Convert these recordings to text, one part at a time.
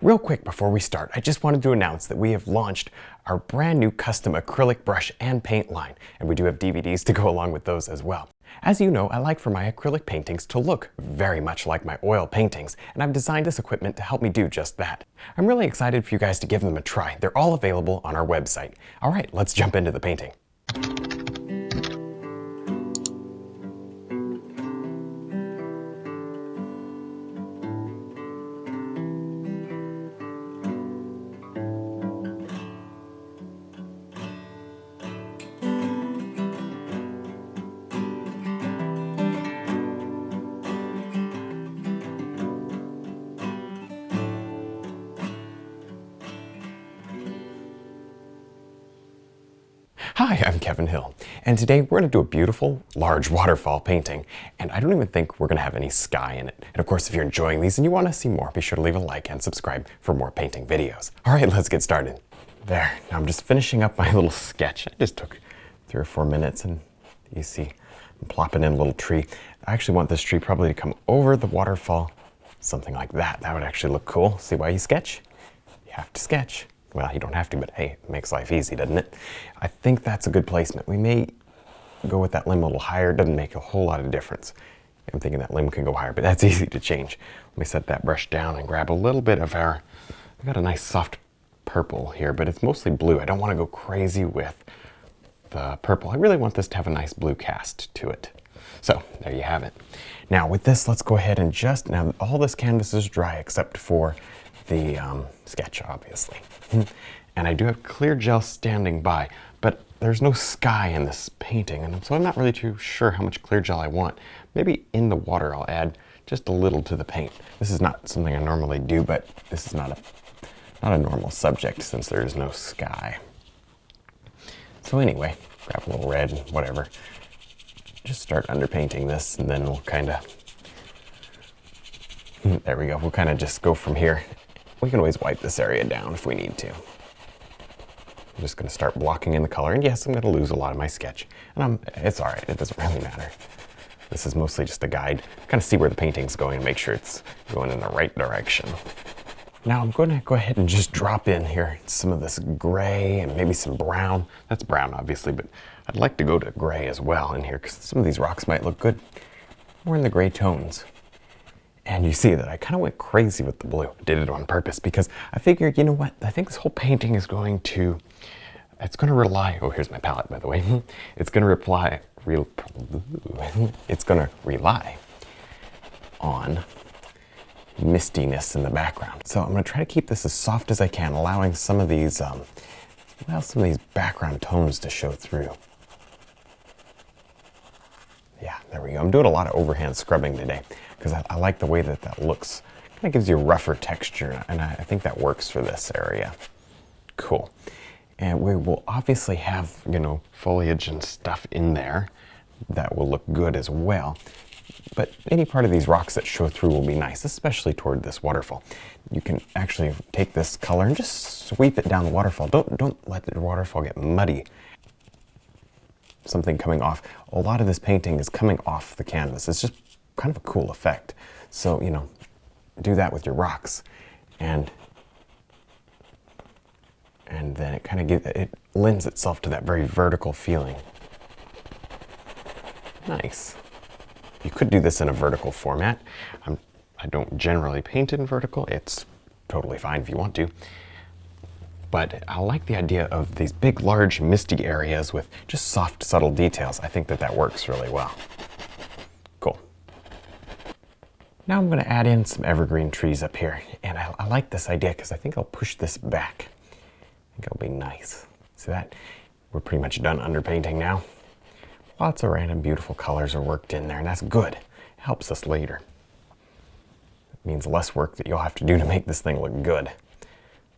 Real quick before we start, I just wanted to announce that we have launched our brand new custom acrylic brush and paint line, and we do have DVDs to go along with those as well. As you know, I like for my acrylic paintings to look very much like my oil paintings, and I've designed this equipment to help me do just that. I'm really excited for you guys to give them a try. They're all available on our website. All right, let's jump into the painting. Hi, I'm Kevin Hill, and today we're going to do a beautiful, large waterfall painting, and I don't even think we're going to have any sky in it. And of course, if you're enjoying these and you want to see more, be sure to leave a like and subscribe for more painting videos. All right, let's get started. There, now I'm just finishing up my little sketch. I just took 3 or 4 minutes, and you see I'm plopping in a little tree. I actually want this tree probably to come over the waterfall, something like that. That would actually look cool. See why you sketch? You have to sketch. Well, you don't have to, but hey, it makes life easy, doesn't it? I think that's a good placement. We may go with that limb a little higher. It doesn't make a whole lot of difference. I'm thinking that limb can go higher, but that's easy to change. Let me set that brush down and grab a little bit of our, I've got a nice soft purple here, but it's mostly blue. I don't want to go crazy with the purple. I really want this to have a nice blue cast to it. So there you have it. Now with this, let's go ahead and now all this canvas is dry except for the sketch, obviously. And I do have clear gel standing by, but there's no sky in this painting, and so I'm not really too sure how much clear gel I want. Maybe in the water I'll add just a little to the paint. This is not something I normally do, but this is not a normal subject since there is no sky. So anyway, grab a little red and whatever. Just start underpainting this, and then we'll kind of, there we go. We'll kind of just go from here. We can always wipe this area down if we need to. I'm just going to start blocking in the color, and yes, I'm going to lose a lot of my sketch. And it's all right, it doesn't really matter. This is mostly just a guide, kind of see where the painting's going and make sure it's going in the right direction. Now I'm going to go ahead and just drop in here some of this gray and maybe some brown. That's brown, obviously, but I'd like to go to gray as well in here because some of these rocks might look good more in the gray tones. And you see that I kind of went crazy with the blue. I did it on purpose because I figured, you know what? I think this whole painting is going to, rely, oh, here's my palette, by the way. It's going to rely on mistiness in the background. So I'm going to try to keep this as soft as I can, allowing some of these, background tones to show through. Yeah, there we go. I'm doing a lot of overhand scrubbing today because I like the way that looks. Kind of gives you a rougher texture, and I think that works for this area. Cool. And we will obviously have, foliage and stuff in there that will look good as well. But any part of these rocks that show through will be nice, especially toward this waterfall. You can actually take this color and just sweep it down the waterfall. Don't let the waterfall get muddy. Something coming off. A lot of this painting is coming off the canvas. It's just kind of a cool effect. So, do that with your rocks. And then it kind of it lends itself to that very vertical feeling. Nice. You could do this in a vertical format. I don't generally paint in vertical. It's totally fine if you want to. But I like the idea of these big, large, misty areas with just soft, subtle details. I think that works really well. Cool. Now I'm going to add in some evergreen trees up here. And I like this idea because I think I'll push this back. I think it'll be nice. See that? We're pretty much done underpainting now. Lots of random, beautiful colors are worked in there, and that's good. It helps us later. It means less work that you'll have to do to make this thing look good.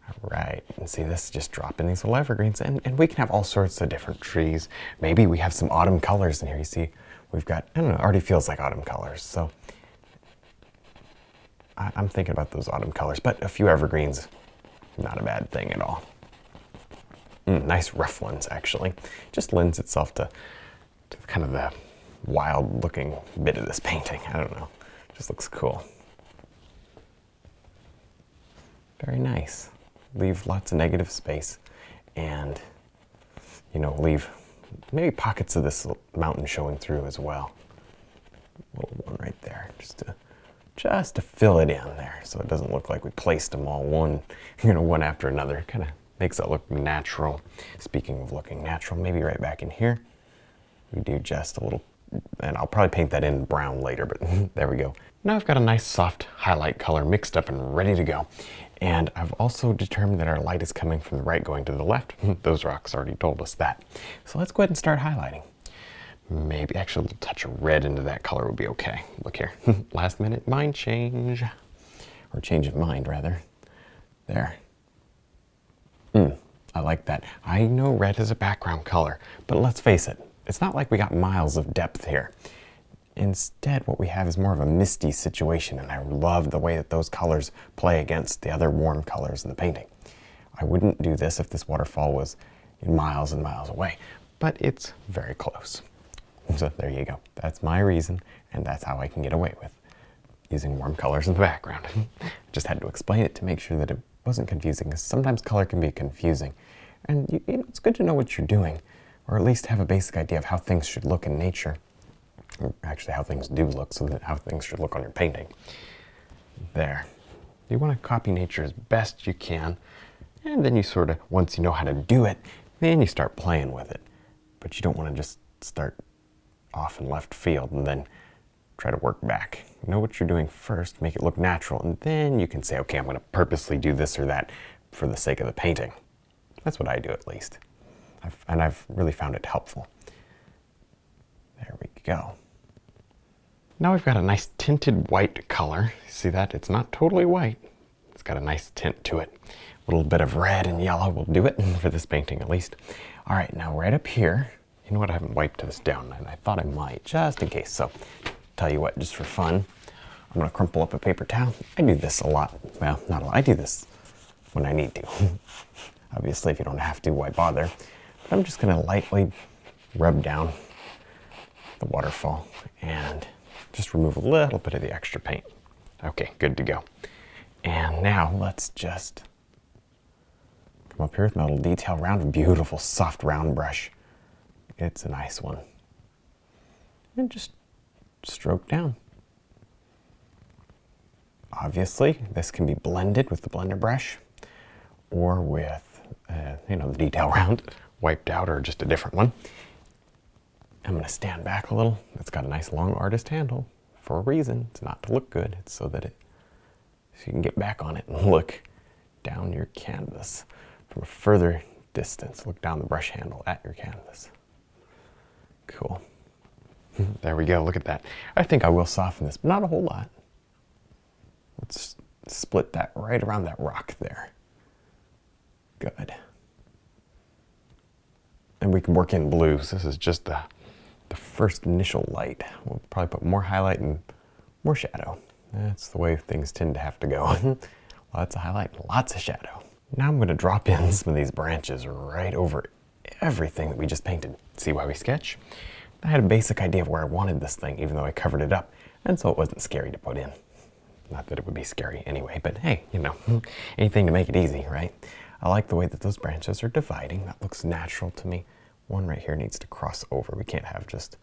All right, and see this, just drop in these little evergreens, and we can have all sorts of different trees. Maybe we have some autumn colors in here. You see, we've got, I don't know, it already feels like autumn colors. So I'm thinking about those autumn colors, but a few evergreens, not a bad thing at all. Nice rough ones, actually. Just lends itself to kind of the wild looking bit of this painting. I don't know, just looks cool. Very nice. Leave lots of negative space and, you know, leave maybe pockets of this mountain showing through as well. A little one right there, just to fill it in there so it doesn't look like we placed them all one after another. Kind of makes it look natural. Speaking of looking natural, maybe right back in here, we do just a little, and I'll probably paint that in brown later, but there we go. Now I've got a nice soft highlight color mixed up and ready to go. And I've also determined that our light is coming from the right going to the left. Those rocks already told us that. So let's go ahead and start highlighting. Maybe actually a little touch of red into that color would be okay. Look here, last minute mind change, or change of mind rather. There. I like that. I know red is a background color, but let's face it, it's not like we got miles of depth here. Instead, what we have is more of a misty situation, and I love the way that those colors play against the other warm colors in the painting. I wouldn't do this if this waterfall was miles and miles away, but it's very close. So there you go. That's my reason, and that's how I can get away with using warm colors in the background. Just had to explain it to make sure that it wasn't confusing, because sometimes color can be confusing. And you know, it's good to know what you're doing, or at least have a basic idea of how things should look in nature. Or actually how things do look, so that how things should look on your painting. There. You want to copy nature as best you can, and then you sort of, once you know how to do it, then you start playing with it. But you don't want to just start off in left field and then try to work back. Know what you're doing first, make it look natural, and then you can say, okay, I'm going to purposely do this or that for the sake of the painting. That's what I do, at least. I've really found it helpful. There we go. Now we've got a nice tinted white color. See that? It's not totally white. It's got a nice tint to it. A little bit of red and yellow will do it for this painting, at least. All right, now right up here, you know what? I haven't wiped this down, and I thought I might, just in case. So, tell you what, just for fun, I'm going to crumple up a paper towel. I do this a lot. Well, not a lot. I do this when I need to. Obviously, if you don't have to, why bother? But I'm just going to lightly rub down the waterfall and just remove a little bit of the extra paint. Okay, good to go. And now let's just come up here with my little detail round, a beautiful soft round brush. It's a nice one. And just stroke down. Obviously, this can be blended with the blender brush or with, the detail round wiped out, or just a different one. I'm going to stand back a little. It's got a nice long artist handle for a reason. It's not to look good. It's so that so you can get back on it and look down your canvas from a further distance. Look down the brush handle at your canvas. Cool. There we go. Look at that. I think I will soften this, but not a whole lot. Let's split that right around that rock there. Good. And we can work in blues. This is just the first initial light. We'll probably put more highlight and more shadow. That's the way things tend to have to go. Lots of highlight, lots of shadow. Now I'm going to drop in some of these branches right over everything that we just painted. See why we sketch? I had a basic idea of where I wanted this thing, even though I covered it up, and so it wasn't scary to put in. Not that it would be scary anyway, but hey, anything to make it easy, right? I like the way that those branches are dividing. That looks natural to me. One right here needs to cross over. We can't have just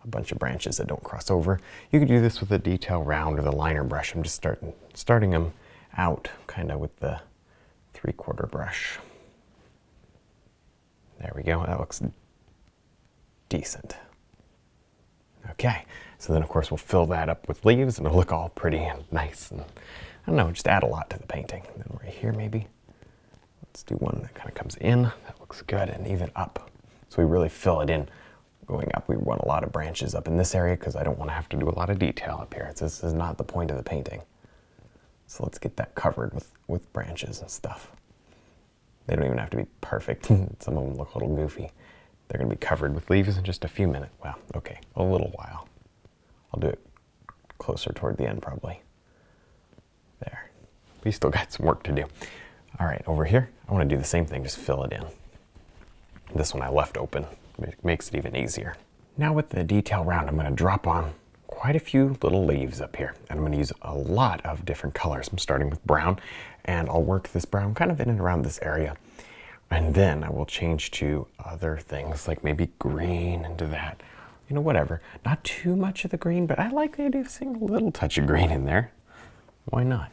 a bunch of branches that don't cross over. You could do this with a detail round or the liner brush. I'm just starting them out kind of with the 3/4 brush. There we go. That looks decent. Okay, so then of course we'll fill that up with leaves and it'll look all pretty and nice, and I don't know, just add a lot to the painting. And then right here maybe, let's do one that kind of comes in. That looks good, and even up. So we really fill it in. Going up, we want a lot of branches up in this area because I don't want to have to do a lot of detail up here. This is not the point of the painting. So let's get that covered with branches and stuff. They don't even have to be perfect. Some of them look a little goofy. They're going to be covered with leaves in just a few minutes. Well, okay, a little while. I'll do it closer toward the end probably. There. We still got some work to do. All right, over here, I want to do the same thing, just fill it in. This one I left open. It makes it even easier. Now with the detail round, I'm going to drop on quite a few little leaves up here, and I'm going to use a lot of different colors. I'm starting with brown, and I'll work this brown kind of in and around this area. And then I will change to other things, like maybe green into that. You know, whatever. Not too much of the green, but I like the idea of seeing a little touch of green in there. Why not?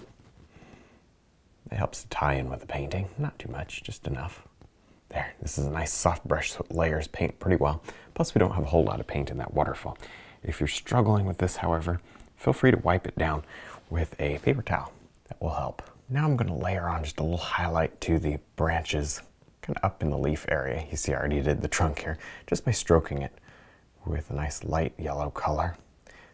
It helps to tie in with the painting. Not too much, just enough. There, this is a nice soft brush, so it layers paint pretty well. Plus, we don't have a whole lot of paint in that waterfall. If you're struggling with this, however, feel free to wipe it down with a paper towel. That will help. Now I'm going to layer on just a little highlight to the branches, kind of up in the leaf area. You see I already did the trunk here, just by stroking it with a nice light yellow color.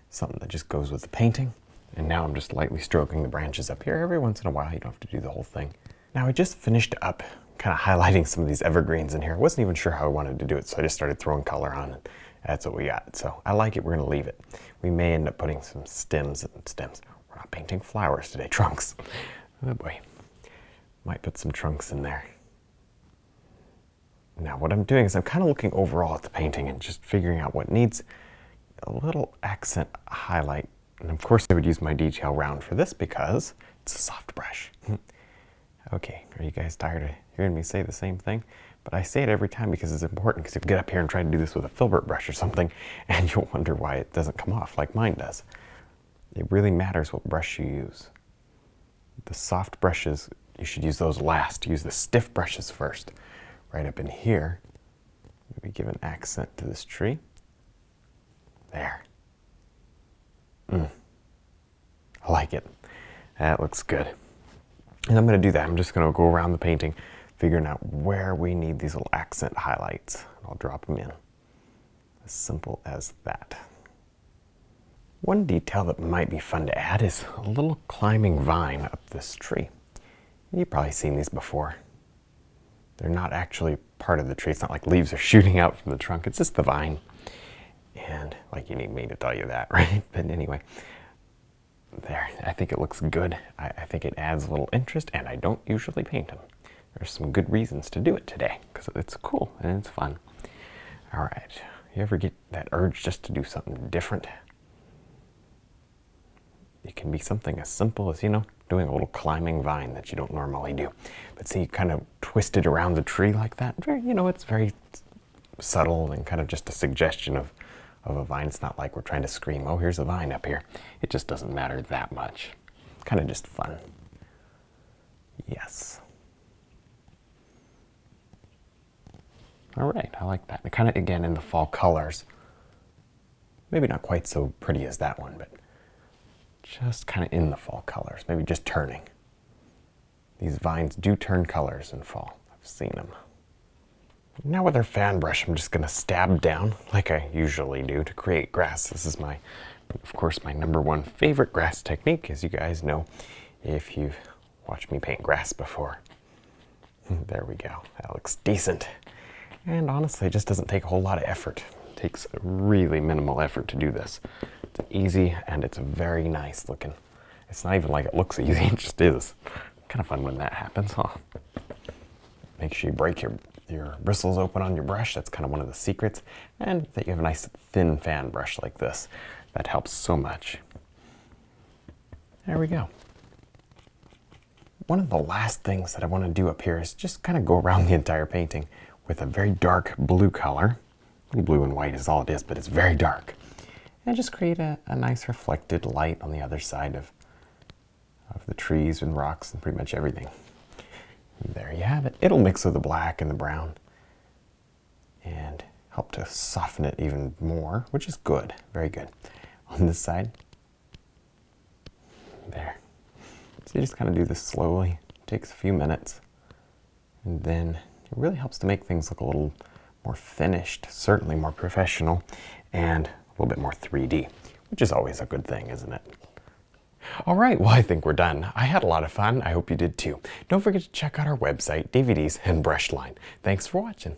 Something that just goes with the painting. And now I'm just lightly stroking the branches up here. Every once in a while, you don't have to do the whole thing. Now I just finished up kind of highlighting some of these evergreens in here. I wasn't even sure how I wanted to do it, so I just started throwing color on it. That's what we got. So I like it. We're going to leave it. We may end up putting some stems. We're not painting flowers today, trunks. Oh boy. Might put some trunks in there. Now what I'm doing is I'm kind of looking overall at the painting and just figuring out what needs a little accent highlight. And of course I would use my detail round for this because it's a soft brush. Okay, are you guys tired of hearing me say the same thing? But I say it every time because it's important, because you'll get up here and try to do this with a filbert brush or something and you'll wonder why it doesn't come off like mine does. It really matters what brush you use. The soft brushes, you should use those last. Use the stiff brushes first. Right up in here, maybe give an accent to this tree. There. I like it. That looks good. And I'm going to do that. I'm just going to go around the painting, figuring out where we need these little accent highlights. I'll drop them in. As simple as that. One detail that might be fun to add is a little climbing vine up this tree. You've probably seen these before. They're not actually part of the tree. It's not like leaves are shooting out from the trunk. It's just the vine. And like you need me to tell you that, right? But anyway, there. I think it looks good. I think it adds a little interest, and I don't usually paint them. There's some good reasons to do it today because it's cool and it's fun. All right. You ever get that urge just to do something different? It can be something as simple as, doing a little climbing vine that you don't normally do. But see, you kind of twist it around the tree like that. It's very subtle and kind of just a suggestion of a vine. It's not like we're trying to scream, oh, here's a vine up here. It just doesn't matter that much. Kind of just fun. Yes. All right, I like that. And kind of, again, in the fall colors. Maybe not quite so pretty as that one, but just kind of in the fall colors, maybe just turning. These vines do turn colors in fall. I've seen them. Now with our fan brush, I'm just going to stab down like I usually do to create grass. This is of course, my #1 favorite grass technique, as you guys know, if you've watched me paint grass before. There we go. That looks decent. And honestly, it just doesn't take a whole lot of effort. It takes really minimal effort to do this. It's easy and it's very nice looking. It's not even like it looks easy, it just is. Kind of fun when that happens, huh? Make sure you break your bristles open on your brush. That's kind of one of the secrets. And that you have a nice thin fan brush like this. That helps so much. There we go. One of the last things that I want to do up here is just kind of go around the entire painting with a very dark blue color. Blue and white is all it is, but it's very dark. And just create a nice reflected light on the other side of the trees and rocks and pretty much everything. And there you have it. It'll mix with the black and the brown and help to soften it even more, which is good, very good. On this side, there. So you just kind of do this slowly. It takes a few minutes. And then it really helps to make things look a little more finished, certainly more professional, and a little bit more 3D, which is always a good thing, isn't it? All right, well, I think we're done. I had a lot of fun. I hope you did too. Don't forget to check out our website, DVDs, and brush line. Thanks for watching.